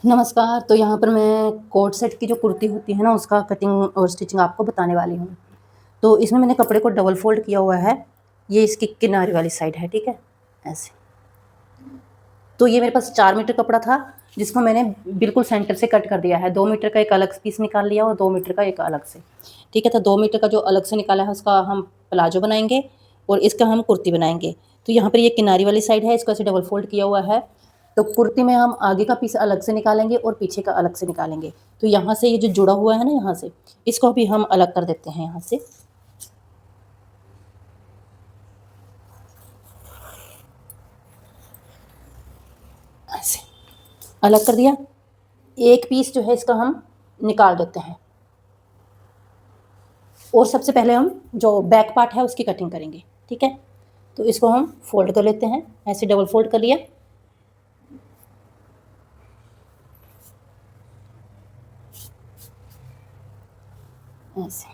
नमस्कार। तो यहाँ पर मैं कोट सेट की जो कुर्ती होती है ना, उसका कटिंग और स्टिचिंग आपको बताने वाली हूँ। तो इसमें मैंने कपड़े को डबल फ़ोल्ड किया हुआ है। ये इसकी किनारे वाली साइड है, ठीक है? ऐसे। तो ये मेरे पास 4 मीटर कपड़ा था, जिसको मैंने बिल्कुल सेंटर से कट कर दिया है। 2 मीटर का एक अलग पीस निकाल लिया और 2 मीटर का एक अलग से, ठीक है? तो 2 मीटर का जो अलग से निकाला है, उसका हम प्लाज़ो बनाएँगे और इसका हम कुर्ती बनाएँगे। तो यहाँ पर ये किनारी वाली साइड है, इसको ऐसे डबल फ़ोल्ड किया हुआ है। तो कुर्ती में हम आगे का पीस अलग से निकालेंगे और पीछे का अलग से निकालेंगे। तो यहाँ से ये जो जुड़ा हुआ है ना, यहाँ से, इसको भी हम अलग कर देते हैं यहाँ से। ऐसे अलग कर दिया। एक पीस जो है इसका हम निकाल देते हैं और सबसे पहले हम जो बैक पार्ट है उसकी कटिंग करेंगे, ठीक है? तो इसको हम फोल्ड कर लेते हैं, ऐसे डबल फोल्ड कर लिया। ऐसे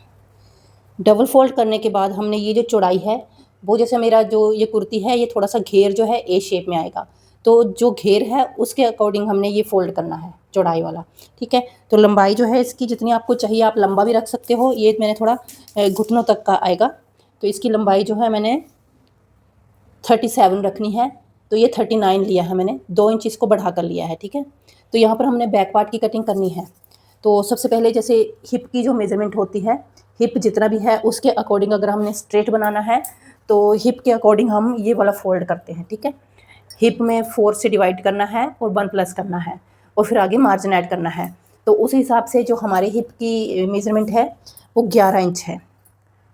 डबल फोल्ड करने के बाद हमने ये जो चौड़ाई है, वो जैसे मेरा जो ये कुर्ती है, ये थोड़ा सा घेर जो है ए शेप में आएगा। तो जो घेर है उसके अकॉर्डिंग हमने ये फोल्ड करना है, चौड़ाई वाला, ठीक है? तो लंबाई जो है इसकी जितनी आपको चाहिए, आप लंबा भी रख सकते हो। ये मैंने थोड़ा घुटनों तक का आएगा। तो इसकी लंबाई जो है मैंने 37 रखनी है। तो ये 39 लिया है मैंने, 2 इंच इसको बढ़ा कर लिया है, ठीक है? तो यहाँ पर हमने बैक पार्ट की कटिंग करनी है। तो सबसे पहले जैसे हिप की जो मेज़रमेंट होती है, हिप जितना भी है उसके अकॉर्डिंग अगर हमने स्ट्रेट बनाना है, तो हिप के अकॉर्डिंग हम ये वाला फ़ोल्ड करते हैं, ठीक है? हिप में 4 से डिवाइड करना है और 1 प्लस करना है और फिर आगे मार्जिन ऐड करना है। तो उस हिसाब से जो हमारे हिप की मेज़रमेंट है, वो 11 इंच है।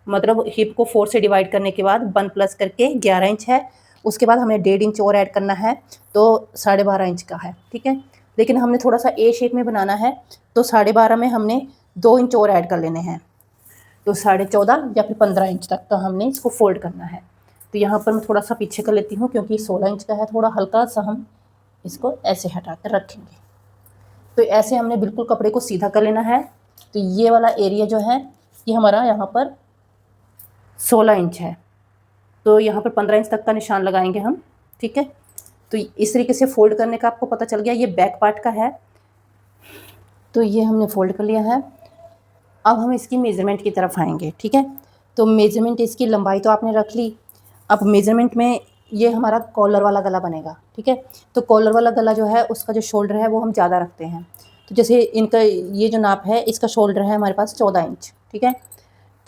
मतलब हिप को 4 से डिवाइड करने के बाद 1 प्लस करके 11 इंच है। उसके बाद हमें 1.5 इंच और ऐड करना है, तो 12.5 इंच का है, ठीक है? लेकिन हमने थोड़ा सा ए शेप में बनाना है, तो 12.5 में हमने 2 इंच और ऐड कर लेने हैं। तो 14.5 या फिर 15 इंच तक का हमने इसको फोल्ड करना है। तो यहाँ पर मैं थोड़ा सा पीछे कर लेती हूँ, क्योंकि 16 इंच का है, थोड़ा हल्का सा हम इसको ऐसे हटा कर रखेंगे। तो ऐसे हमने बिल्कुल कपड़े को सीधा कर लेना है। तो ये वाला एरिया जो है, ये हमारा यहाँ पर 16 इंच है। तो यहाँ पर 15 इंच तक का निशान लगाएंगे हम, ठीक है? तो इस तरीके से फोल्ड करने का आपको पता चल गया। ये बैक पार्ट का है। तो ये हमने फोल्ड कर लिया है। अब हम इसकी मेज़रमेंट की तरफ आएंगे, ठीक है? तो मेज़रमेंट, इसकी लंबाई तो आपने रख ली। अब मेज़रमेंट में ये हमारा कॉलर वाला गला बनेगा, ठीक है? तो कॉलर वाला गला जो है, उसका जो शोल्डर है वो हम ज़्यादा रखते हैं। तो जैसे इनका ये जो नाप है, इसका शोल्डर है हमारे पास 14 इंच, ठीक है?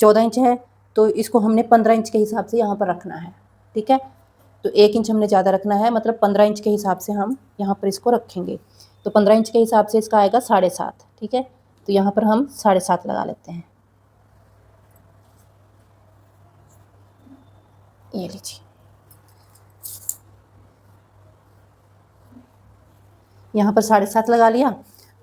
14 इंच है, तो इसको हमने 15 इंच के हिसाब से यहाँ पर रखना है, ठीक है? तो 1 इंच हमने ज़्यादा रखना है, मतलब 15 इंच के हिसाब से हम यहाँ पर इसको रखेंगे। तो 15 इंच के हिसाब से इसका आएगा 7.5, ठीक है? तो यहाँ पर हम 7.5 लगा लेते हैं। ये लीजिए, यहाँ पर 7.5 लगा लिया।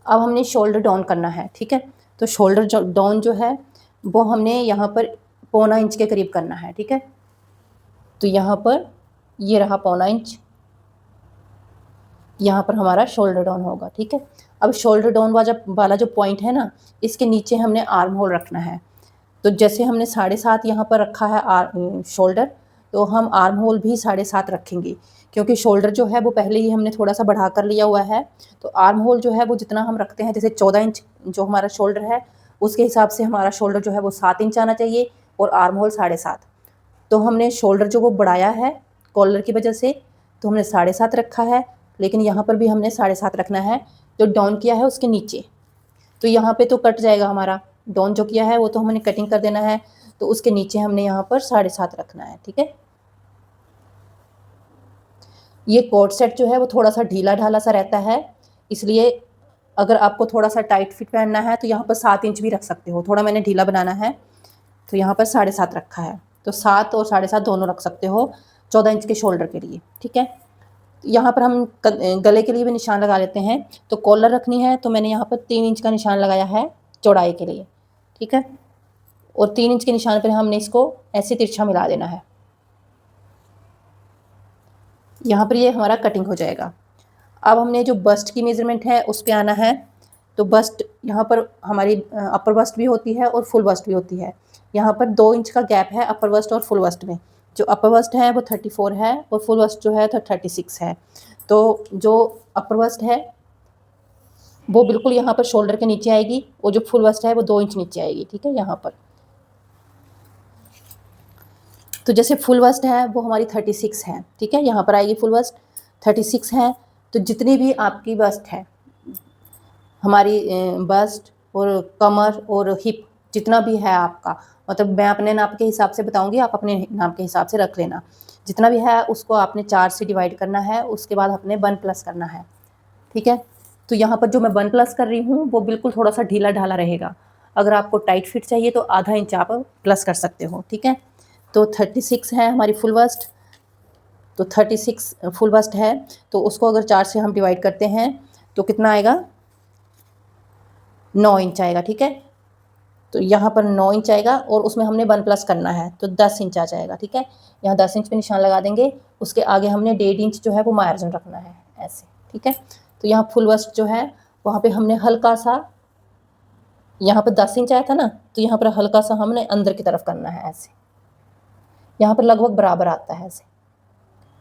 अब हमने शोल्डर डाउन करना है, ठीक है? तो शोल्डर जो डाउन जो है, वो हमने यहाँ पर 1.25 इंच के करीब करना है, ठीक है? तो यहाँ पर ये रहा 1.25 इंच, यहाँ पर हमारा शोल्डर डाउन होगा, ठीक है? अब शोल्डर डाउन वाला जो पॉइंट है ना, इसके नीचे हमने आर्म होल रखना है। तो जैसे हमने 7.5 यहाँ पर रखा है शोल्डर, तो हम आर्म होल भी 7.5 रखेंगे, क्योंकि शोल्डर जो है वो पहले ही हमने थोड़ा सा बढ़ा कर लिया हुआ है। तो आर्म होल जो है वो जितना हम रखते हैं, जैसे 14 इंच जो हमारा शोल्डर है, उसके हिसाब से हमारा शोल्डर जो है वो 7 इंच आना चाहिए और आर्म होल 7.5। तो हमने शोल्डर जो वो बढ़ाया है कॉलर की वजह से, तो हमने 7.5 रखा है, लेकिन यहाँ पर भी हमने 7.5 रखना है। जो डाउन किया है उसके नीचे, तो यहाँ पे तो कट जाएगा हमारा। डाउन जो किया है वो तो हमने कटिंग कर देना है, तो उसके नीचे हमने यहाँ पर 7.5 रखना है, ठीक है? ये कोट सेट जो है वो थोड़ा सा ढीला ढाला सा रहता है, इसलिए अगर आपको थोड़ा सा टाइट फिट पहनना है तो यहाँ पर 7 इंच भी रख सकते हो। थोड़ा मैंने ढीला बनाना है, तो यहाँ पर 7.5 रखा है। तो 7 और 7.5 दोनों रख सकते हो 14 इंच के शोल्डर के लिए, ठीक है? यहाँ पर हम गले के लिए भी निशान लगा लेते हैं। तो कॉलर रखनी है, तो मैंने यहाँ पर 3 इंच का निशान लगाया है चौड़ाई के लिए, ठीक है? और 3 इंच के निशान पर हमने इसको ऐसे तिरछा मिला देना है। यहाँ पर ये हमारा कटिंग हो जाएगा। अब हमने जो बस्ट की मेज़रमेंट है उस पे आना है। तो बस्ट यहाँ पर हमारी अपर बस्ट भी होती है और फुल बस्ट भी होती है। यहाँ पर 2 इंच का गैप है अपर बस्ट और फुल बस्ट में। जो अपर बस्ट है वो 34 है और फुल बस्ट जो है तो 36 है। तो जो अपर बस्ट है वो बिल्कुल यहाँ पर शोल्डर के नीचे आएगी, और जो फुल वस्ट है वो 2 इंच नीचे आएगी, ठीक है। यहाँ पर तो जैसे फुल वस्ट है वो हमारी 36 है, ठीक है, यहाँ पर आएगी फुल वस्ट 36 है। तो जितनी भी आपकी वस्ट है, हमारी बस्ट और कमर और हिप, जितना भी है आपका, मतलब मैं अपने नाप के हिसाब से बताऊंगी, आप अपने नाप के हिसाब से रख लेना। जितना भी है उसको आपने 4 से डिवाइड करना है, उसके बाद आपने 1 प्लस करना है, ठीक है। तो यहाँ पर जो मैं 1 प्लस कर रही हूँ वो बिल्कुल थोड़ा सा ढीला ढाला रहेगा। अगर आपको टाइट फिट चाहिए तो आधा इंच आप प्लस कर सकते हो, ठीक है। तो 36 है हमारी फुल वस्ट, तो 36 फुल वस्ट है, तो उसको अगर 4 से हम डिवाइड करते हैं तो कितना आएगा, 9 इंच आएगा, ठीक है। तो यहाँ पर 9 इंच आएगा, और उसमें हमने 1 प्लस करना है तो 10 इंच आ जाएगा, ठीक है। यहाँ 10 इंच पे निशान लगा देंगे, उसके आगे हमने 1.5 इंच जो है वो मार्जिन रखना है, ऐसे, ठीक है। तो यहाँ फुल वस्ट जो है वहाँ पे हमने हल्का सा, यहाँ पर 10 इंच आया था ना, तो यहाँ पर हल्का सा हमने अंदर की तरफ करना है, ऐसे। यहाँ पर लगभग बराबर आता है ऐसे,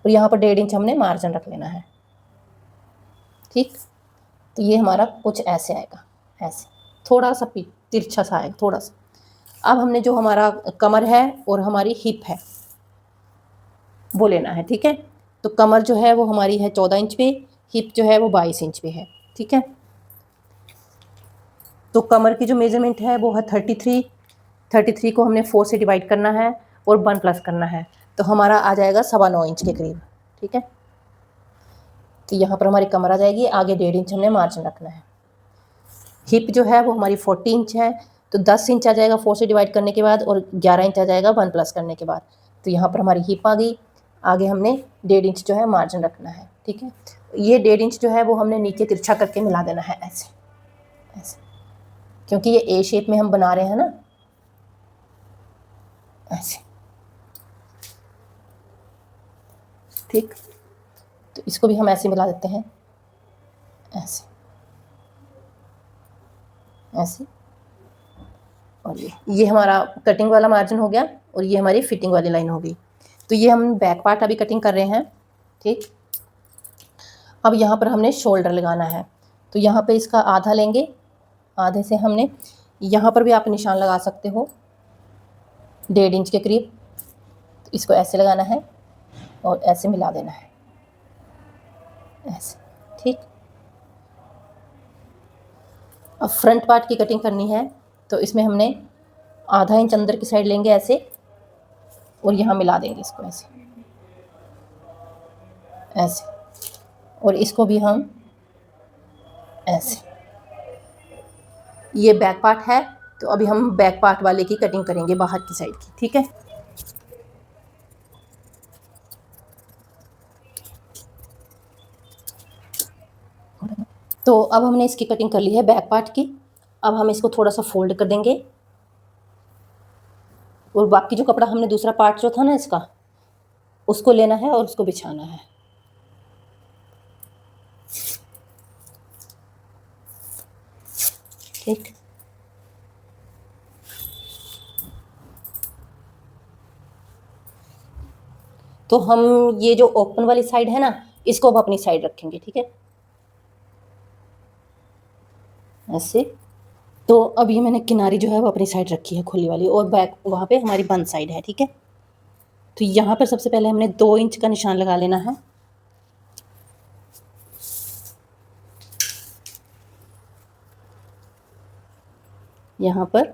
और यहाँ पर 1.5 इंच हमने मार्जिन रख लेना है, ठीक। तो ये हमारा कुछ ऐसे आएगा, ऐसे थोड़ा सा तिरछा सा आएगा, थोड़ा सा। अब हमने जो हमारा कमर है और हमारी हिप है वो लेना है, ठीक है। तो कमर जो है वो हमारी है 14 इंच पे, हिप जो है वो 22 इंच पे है, ठीक है। तो कमर की जो मेजरमेंट है वो है 33 को हमने 4 से डिवाइड करना है और 1 प्लस करना है, तो हमारा आ जाएगा 9.25 इंच के करीब, ठीक है। तो यहाँ पर हमारी कमर आ जाएगी, आगे 1.5 इंच हमने मार्जिन रखना है। हिप जो है वो हमारी 40 इंच है, तो 10 इंच आ जाएगा 4 से डिवाइड करने के बाद, और 11 इंच आ जाएगा 1 प्लस करने के बाद। तो यहाँ पर हमारी हिप आ गई, आगे हमने 1.5 इंच जो है मार्जिन रखना है, ठीक है। ये 1.5 इंच जो है वो हमने नीचे तिरछा करके मिला देना है, ऐसे ऐसे, क्योंकि ये ए शेप में हम बना रहे हैं ना, ऐसे, ठीक। तो इसको भी हम ऐसे मिला देते हैं, ऐसे ऐसे। और ये हमारा कटिंग वाला मार्जिन हो गया, और ये हमारी फिटिंग वाली लाइन हो गई। तो ये हम बैक पार्ट अभी कटिंग कर रहे हैं, ठीक। अब यहाँ पर हमने शोल्डर लगाना है, तो यहाँ पे इसका आधा लेंगे, आधे से हमने यहाँ पर भी आप निशान लगा सकते हो 1.5 इंच के करीब। तो इसको ऐसे लगाना है और ऐसे मिला देना है, ऐसे, ठीक। अब फ्रंट पार्ट की कटिंग करनी है, तो इसमें हमने आधा इंच अंदर की साइड लेंगे ऐसे, और यहाँ मिला देंगे इसको ऐसे ऐसे, और इसको भी हम ऐसे। ये बैक पार्ट है, तो अभी हम बैक पार्ट वाले की कटिंग करेंगे, बाहर की साइड की, ठीक है। तो अब हमने इसकी कटिंग कर ली है बैक पार्ट की। अब हम इसको थोड़ा सा फोल्ड कर देंगे, और बाकी जो कपड़ा हमने दूसरा पार्ट जो था ना इसका, उसको लेना है और उसको बिछाना है, ठीक। तो हम ये जो ओपन वाली साइड है ना, इसको अब अपनी साइड रखेंगे, ठीक है, ऐसे। तो अब ये मैंने किनारी जो है वो अपनी साइड रखी है, खुली वाली, और बैक वहाँ पे हमारी बंद साइड है, ठीक है। तो यहाँ पर सबसे पहले हमने 2 इंच का निशान लगा लेना है, यहाँ पर।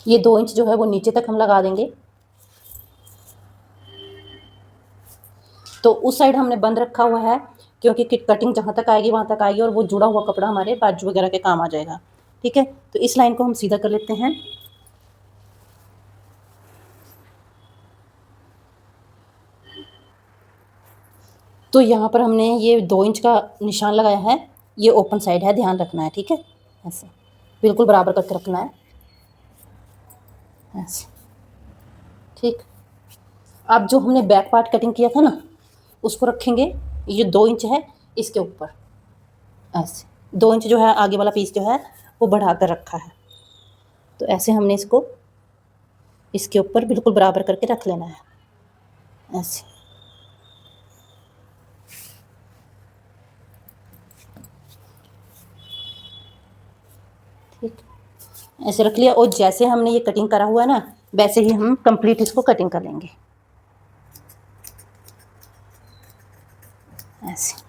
ये 2 इंच जो है वो नीचे तक हम लगा देंगे। तो उस साइड हमने बंद रखा हुआ है, क्योंकि कटिंग जहाँ तक आएगी वहाँ तक आएगी, और वो जुड़ा हुआ कपड़ा हमारे बाजू वगैरह के काम आ जाएगा, ठीक है। तो इस लाइन को हम सीधा कर लेते हैं। तो यहाँ पर हमने ये 2 इंच का निशान लगाया है, ये ओपन साइड है, ध्यान रखना है, ठीक है। ऐसे बिल्कुल बराबर करके रखना है, ऐसे, ठीक। अब जो हमने बैक पार्ट कटिंग किया था ना, उसको रखेंगे, ये 2 इंच है इसके ऊपर, ऐसे 2 इंच जो है आगे वाला पीस जो है वो बढ़ा कर रखा है। तो ऐसे हमने इसको इसके ऊपर बिल्कुल बराबर करके रख लेना है ऐसे। ठीक, ऐसे रख लिया। और जैसे हमने ये कटिंग करा हुआ है ना, वैसे ही हम कंप्लीट इसको कटिंग कर लेंगे ऐसे।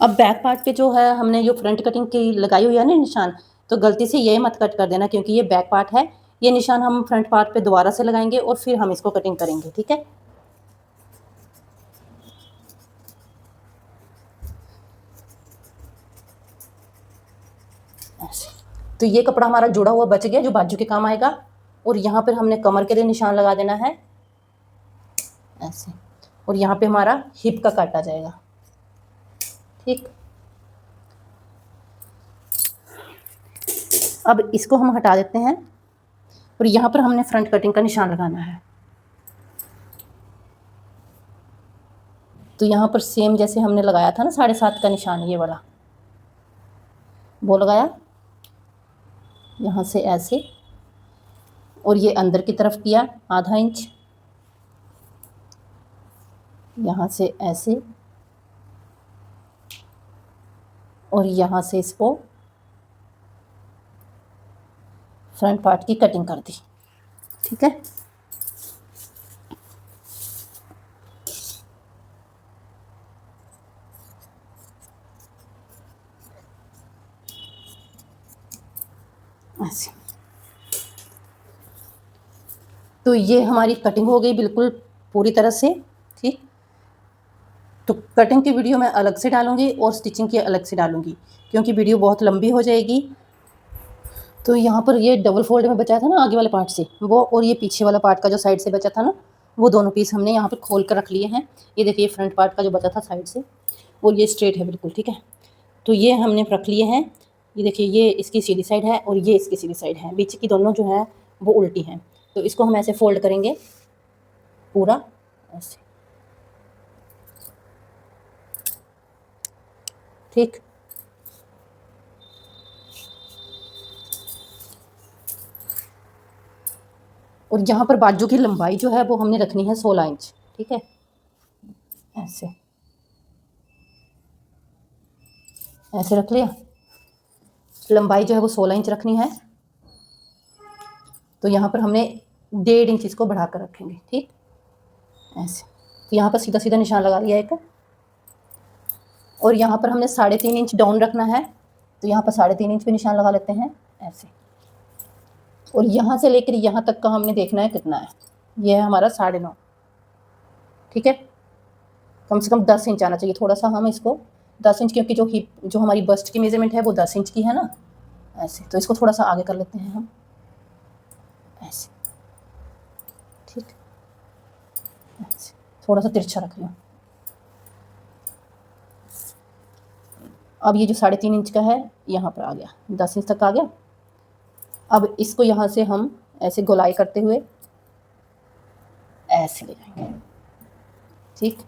अब बैक पार्ट पे जो है हमने जो फ्रंट कटिंग की लगाई हुई है ना निशान, तो गलती से ये मत कट कर देना, क्योंकि ये बैक पार्ट है। ये निशान हम फ्रंट पार्ट पे दोबारा से लगाएंगे और फिर हम इसको कटिंग करेंगे, ठीक है। ऐसे। तो ये कपड़ा हमारा जुड़ा हुआ बच गया, जो बाजू के काम आएगा। और यहाँ पर हमने कमर के लिए निशान लगा देना है ऐसे। और यहाँ पे हमारा हिप का कट आ जाएगा, ठीक। अब इसको हम हटा देते हैं और यहाँ पर हमने फ्रंट कटिंग का निशान लगाना है। तो यहाँ पर सेम जैसे हमने लगाया था ना 7.5 का निशान, ये वाला वो लगाया यहाँ से ऐसे, और ये अंदर की तरफ किया ½ इंच, यहाँ से ऐसे, और यहाँ से इसको फ्रंट पार्ट की कटिंग कर दी, ठीक है। ऐसे। तो ये हमारी कटिंग हो गई बिल्कुल पूरी तरह से, ठीक। तो कटिंग की वीडियो मैं अलग से डालूंगी और स्टिचिंग की अलग से डालूंगी, क्योंकि वीडियो बहुत लंबी हो जाएगी। तो यहाँ पर ये डबल फोल्ड में बचा था ना आगे वाले पार्ट से वो, और ये पीछे वाला पार्ट का जो साइड से बचा था ना, वो दोनों पीस हमने यहाँ पर खोल कर रख लिए हैं। ये देखिए फ्रंट पार्ट का जो बचा था साइड से, और ये स्ट्रेट है बिल्कुल, ठीक है। तो ये हमने रख लिए हैं। ये देखिए ये इसकी सीधी साइड है और ये इसकी सीधी साइड है, बीच की दोनों जो है वो उल्टी हैं। तो इसको हम ऐसे फोल्ड करेंगे पूरा ऐसे, ठीक। और यहाँ पर बाजू की लंबाई जो है वो हमने रखनी है 16 इंच, ठीक है। ऐसे ऐसे रख लिया। लंबाई जो है वो 16 इंच रखनी है। तो यहाँ पर हमने 1.5 इंच इसको बढ़ा कर रखेंगे, ठीक। ऐसे। तो यहाँ पर सीधा सीधा निशान लगा लिया एक, और यहाँ पर हमने 3.5 इंच डाउन रखना है। तो यहाँ पर 3.5 इंच पे निशान लगा लेते हैं ऐसे। और यहाँ से लेकर यहाँ तक का हमने देखना है कितना है। यह है हमारा 9.5, ठीक है। कम से कम 10 इंच आना चाहिए, थोड़ा सा हम इसको 10 इंच, क्योंकि जो हिप जो हमारी बस्ट की मेजरमेंट है वो 10 इंच की है ना ऐसे। तो इसको थोड़ा सा आगे कर लेते हैं हम ऐसे, ठीक। ऐसे थोड़ा सा तिरछा रख लिया। अब ये जो 3.5 इंच का है यहाँ पर आ गया, 10 इंच तक आ गया। अब इसको यहाँ से हम ऐसे गोलाई करते हुए ऐसे ले जाएंगे, ठीक।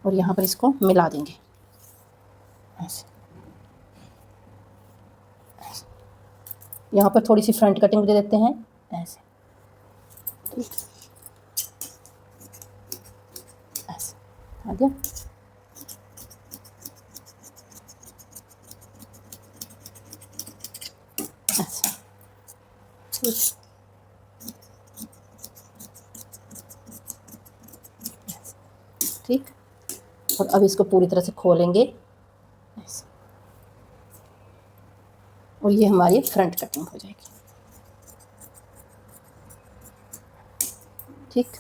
और यहाँ पर इसको मिला देंगे ऐसे। यहाँ पर थोड़ी सी फ्रंट कटिंग दे देते हैं ऐसे, ठीक। ऐसे आ गया। ऐसे, ठीक। ठीक। और अब इसको पूरी तरह से खोलेंगे ऐसे, और ये हमारी फ्रंट कटिंग हो जाएगी, ठीक।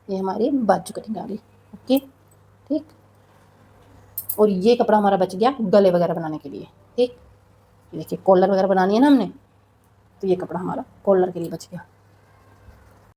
ये हमारी बाजू कटिंग आ गई, ओके, ठीक। और ये कपड़ा हमारा बच गया गले वगैरह बनाने के लिए, ठीक। देखिए कॉलर वगैरह बनानी है ना हमने, तो ये कपड़ा हमारा कॉलर के लिए बच गया।